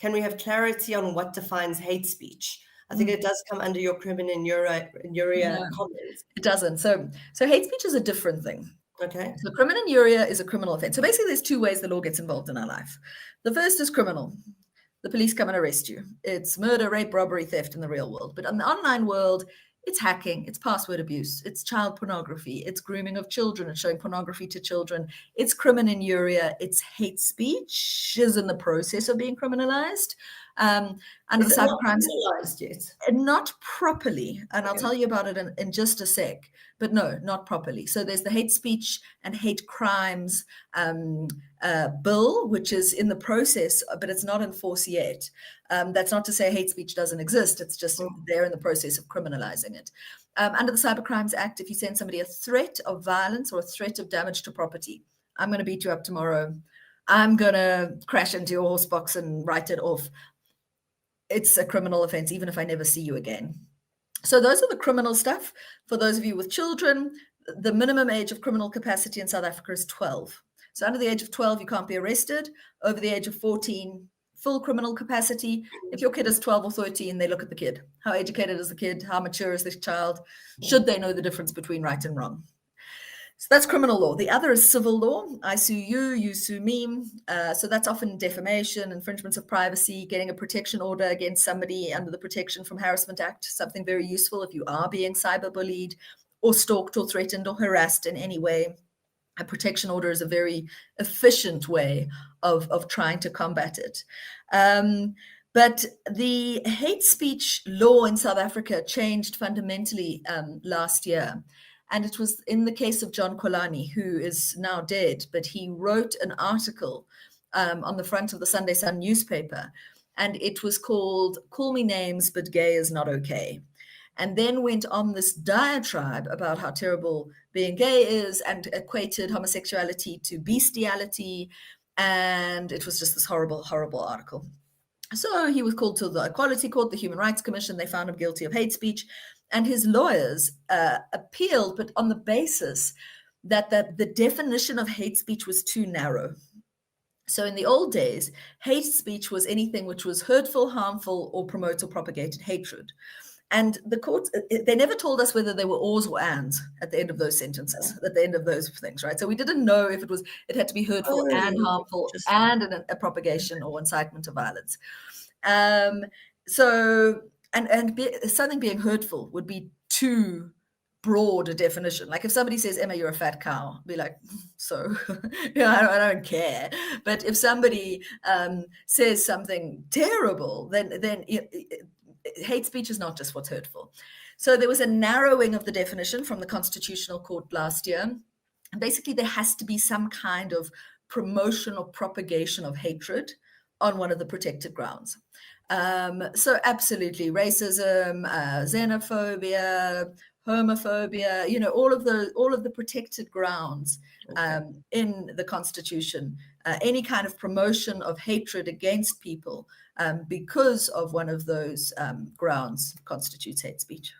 can we have clarity on what defines hate speech? I think it does come under your crimen injuria comments. It doesn't. So hate speech is a different thing. Okay. So crimen injuria is a criminal offense. So basically there's two ways the law gets involved in our life. The first is criminal. The police come and arrest you. It's murder, rape, robbery, theft in the real world. But in the online world, it's hacking, it's password abuse, it's child pornography, it's grooming of children and showing pornography to children, it's crimen injuria, it's hate speech is in the process of being criminalized. Under the cybercrimes, yet? not properly, and I'll tell you about it in just a sec. But no, not properly. So there's the hate speech and hate crimes bill, which is in the process, but it's not in force yet. That's not to say hate speech doesn't exist. It's just they're in the process of criminalizing it. Under the Cybercrimes Act, if you send somebody a threat of violence or a threat of damage to property, I'm going to beat you up tomorrow, I'm going to crash into your horse box and write it off, it's a criminal offense, even if I never see you again. So those are the criminal stuff. For those of you with children, the minimum age of criminal capacity in South Africa is 12. So under the age of 12, you can't be arrested. Over the age of 14, full criminal capacity. If your kid is 12 or 13, they look at the kid. How educated is the kid? How mature is this child? Should they know the difference between right and wrong? So that's criminal law. The other is civil law. I sue you, you sue me. So that's often defamation, infringements of privacy, getting a protection order against somebody under the Protection from Harassment Act, something very useful if you are being cyberbullied or stalked or threatened or harassed in any way. A protection order is a very efficient way of trying to combat it. But the hate speech law in South Africa changed fundamentally last year. And it was in the case of John Kolani, who is now dead, but he wrote an article on the front of the Sunday Sun newspaper, and it was called "Call Me Names, but Gay is Not Okay." And then went on this diatribe about how terrible being gay is and equated homosexuality to bestiality. And it was just this horrible, horrible article. So he was called to the Equality Court, the Human Rights Commission. They found him guilty of hate speech. And his lawyers appealed, but on the basis that the definition of hate speech was too narrow. So in the old days, hate speech was anything which was hurtful, harmful, or promotes or propagated hatred. And the courts, they never told us whether they were ors or ands at the end of those sentences, at the end of those things, right? So we didn't know if it had to be hurtful and harmful and a propagation or incitement of violence. Something being hurtful would be too broad a definition. Like if somebody says, Emma, you're a fat cow, I'd be like, so, I don't care. But if somebody says something terrible, then hate speech is not just what's hurtful. So there was a narrowing of the definition from the Constitutional Court last year. And basically, there has to be some kind of promotion or propagation of hatred on one of the protected grounds. So absolutely, racism, xenophobia, homophobia, all of the protected grounds in the Constitution, any kind of promotion of hatred against people because of one of those grounds constitutes hate speech.